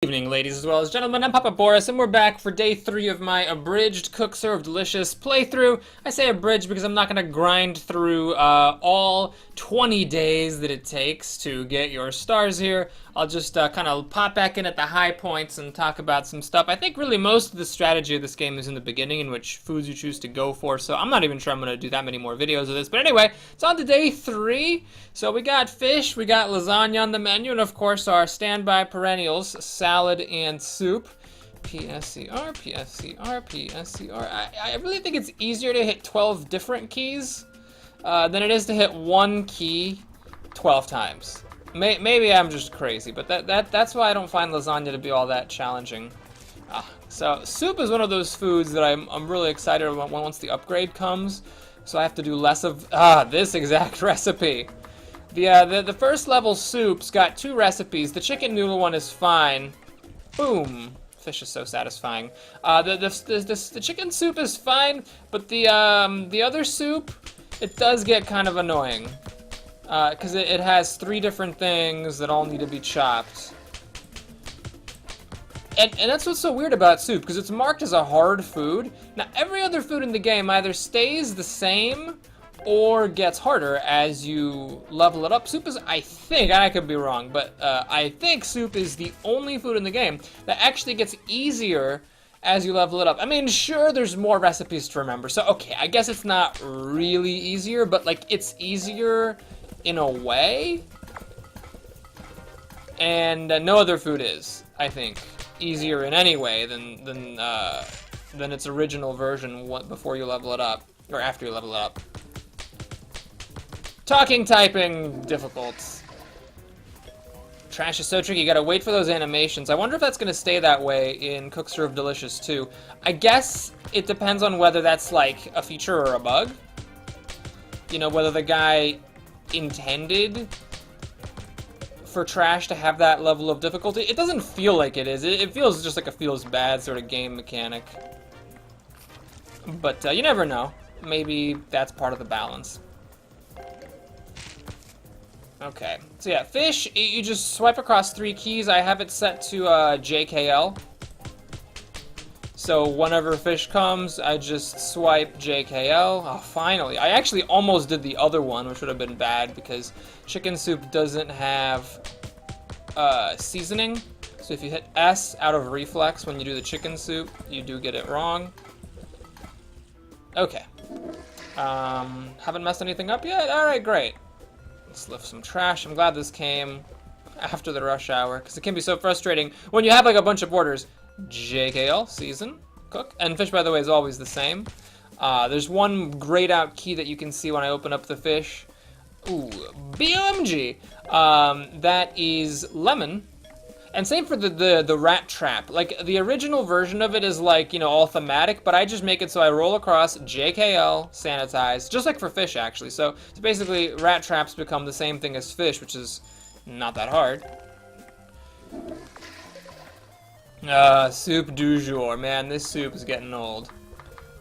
Evening, ladies as well as gentlemen. I'm Papa Boris, and we're back for day 3 of my abridged Cook Serve Delicious playthrough. I say abridged because I'm not going to grind through all 20 days that it takes to get your stars here. I'll just kind of pop back in at the high points and talk about some stuff. I think really most of the strategy of this game is in the beginning, in which foods you choose to go for, so I'm not even sure I'm going to do that many more videos of this. But anyway, it's on to day 3. So we got fish, we got lasagna on the menu, and of course our standby perennials, salad and soup. PSCR, PSCR, PSCR. I really think it's easier to hit 12 different keys than it is to hit one key 12 times. Maybe I'm just crazy, but that's why I don't find lasagna to be all that challenging. So soup is one of those foods that I'm really excited about once the upgrade comes. So I have to do less of this exact recipe. The first level soup's got 2 recipes. The chicken noodle one is fine. Boom. Fish is so satisfying. The chicken soup is fine, but the other soup, it does get kind of annoying. Because it has 3 different things that all need to be chopped. And that's what's so weird about soup, because it's marked as a hard food. Now, every other food in the game either stays the same or gets harder as you level it up. Soup is, I think, I could be wrong, but I think soup is the only food in the game that actually gets easier as you level it up. I mean, sure, there's more recipes to remember, so okay, I guess it's not really easier, but like, it's easier in a way, and no other food is, I think, easier in any way than its original version before you level it up, or after you level it up. Talking, typing, difficult. Trash is so tricky, you gotta wait for those animations. I wonder if that's gonna stay that way in Cook Serve Delicious too. I guess it depends on whether that's like a feature or a bug. You know, whether the guy intended for Trash to have that level of difficulty. It doesn't feel like it is. It feels just like a feels bad sort of game mechanic. But you never know. Maybe that's part of the balance. Okay, so yeah, fish, you just swipe across 3 keys. I have it set to JKL. So whenever fish comes, I just swipe JKL. Oh, finally. I actually almost did the other one, which would have been bad because chicken soup doesn't have seasoning. So if you hit S out of reflex when you do the chicken soup, you do get it wrong. Okay. Haven't messed anything up yet? Alright, great. Let's lift some trash. I'm glad this came after the rush hour, because it can be so frustrating when you have like a bunch of orders. JKL, season, cook. And fish, by the way, is always the same. There's one grayed out key that you can see when I open up the fish. Ooh, BOMG! That is lemon. And same for the rat trap. Like, the original version of it is like, you know, all thematic, but I just make it so I roll across JKL, sanitize, just like for fish, actually. So basically, rat traps become the same thing as fish, which is not that hard. Soup du jour. Man, this soup is getting old.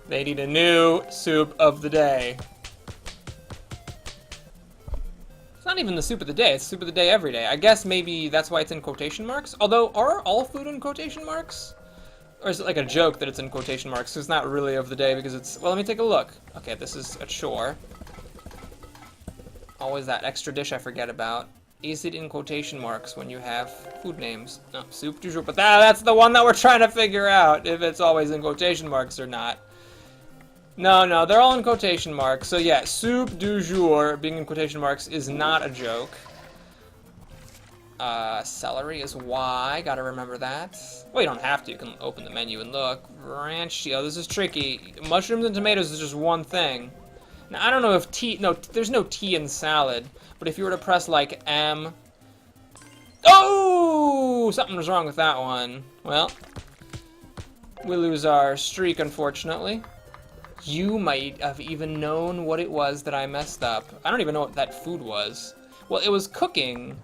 They need a new soup of the day. It's not even the soup of the day, it's soup of the day every day. I guess maybe that's why it's in quotation marks. Although, are all food in quotation marks? Or is it like a joke that it's in quotation marks? It's not really of the day because it's... Well, let me take a look. Okay, this is a chore. Always that extra dish I forget about. Is it in quotation marks when you have food names? No, soup du jour. But that's the one that we're trying to figure out, if it's always in quotation marks or not. No, they're all in quotation marks. So yeah, soup du jour being in quotation marks is not a joke. Celery is Y, gotta remember that. Well, you don't have to, you can open the menu and look. Ranch, oh, this is tricky. Mushrooms and tomatoes is just one thing. Now, I don't know if there's no T in salad, but if you were to press like M... Oh! Something was wrong with that one. Well, we lose our streak, unfortunately. You might have even known what it was that I messed up. I don't even know what that food was. Well, it was cooking.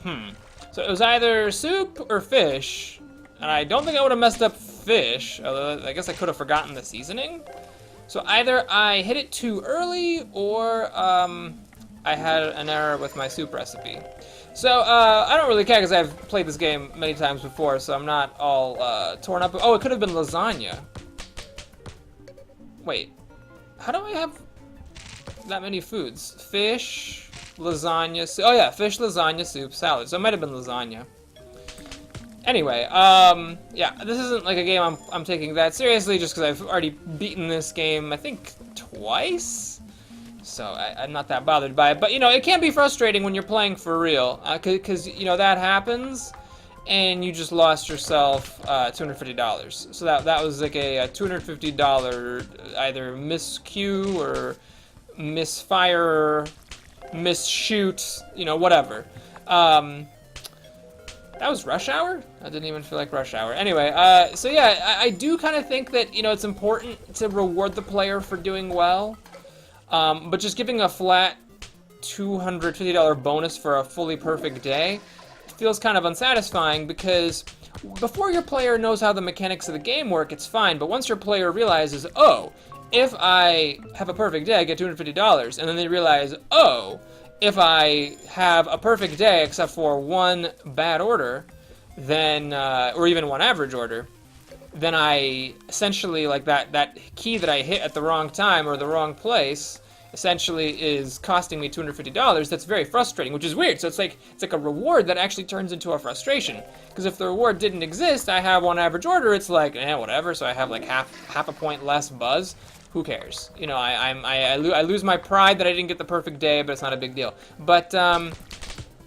So it was either soup or fish, and I don't think I would have messed up fish, although I guess I could have forgotten the seasoning. So either I hit it too early, or I had an error with my soup recipe. So, I don't really care because I've played this game many times before, so I'm not all torn up. Oh, it could have been lasagna. Wait, how do I have that many foods? Fish, lasagna, oh yeah, fish, lasagna, soup, salad. So it might have been lasagna. Anyway, yeah, this isn't like a game I'm taking that seriously just because I've already beaten this game, I think, twice? So I'm not that bothered by it. But, you know, it can be frustrating when you're playing for real, because, you know, that happens, and you just lost yourself $250. So that was like a $250 either miscue or misfire, misshoot, you know, whatever. That was rush hour? I didn't even feel like rush hour. Anyway, so yeah, I do kind of think that, you know, it's important to reward the player for doing well. But just giving a flat $250 bonus for a fully perfect day feels kind of unsatisfying because before your player knows how the mechanics of the game work, it's fine. But once your player realizes, oh, if I have a perfect day, I get $250. And then they realize, oh, if I have a perfect day except for one bad order, then, or even one average order, then I essentially, like, that key that I hit at the wrong time or the wrong place essentially is costing me $250. That's very frustrating, which is weird. So it's like a reward that actually turns into a frustration. Because if the reward didn't exist, I have one average order, it's like, whatever, so I have like half a point less buzz. Who cares? You know, I lose my pride that I didn't get the perfect day, but it's not a big deal. But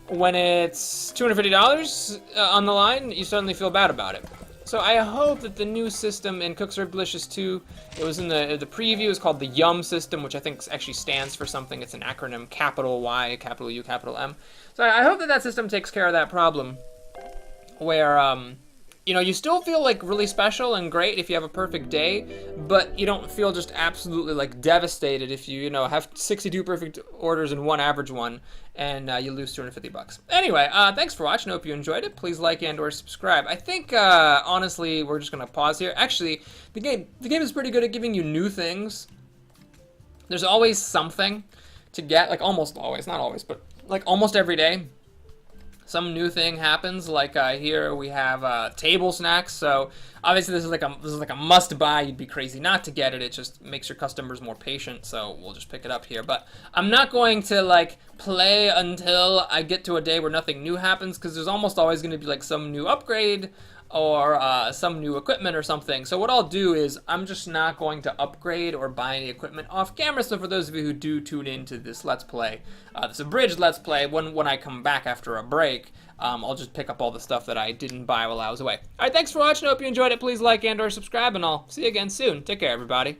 when it's $250 on the line, you suddenly feel bad about it. So I hope that the new system in Cook Serve Delicious 2, it was in the preview, is called the YUM system, which I think actually stands for something. It's an acronym, capital Y, capital U, capital M. So I hope that that system takes care of that problem where, you know, you still feel like really special and great if you have a perfect day, but you don't feel just absolutely like devastated if you know, have 62 perfect orders and one average one, and you lose $250. Anyway, thanks for watching. I hope you enjoyed it. Please like and/or subscribe. I think honestly, we're just gonna pause here. Actually, the game is pretty good at giving you new things. There's always something to get, like almost always, not always, but like almost every day. Some new thing happens, like here we have table snacks. So obviously this is like a must buy. You'd be crazy not to get it. It just makes your customers more patient. So we'll just pick it up here. But I'm not going to like play until I get to a day where nothing new happens, because there's almost always going to be like some new upgrade or some new equipment or something. So what I'll do is I'm just not going to upgrade or buy any equipment off camera. So for those of you who do tune into this Let's Play, this abridged Let's Play, when I come back after a break, I'll just pick up all the stuff that I didn't buy while I was away. All right, thanks for watching. I hope you enjoyed it. Please like and/or subscribe, and I'll see you again soon. Take care, everybody.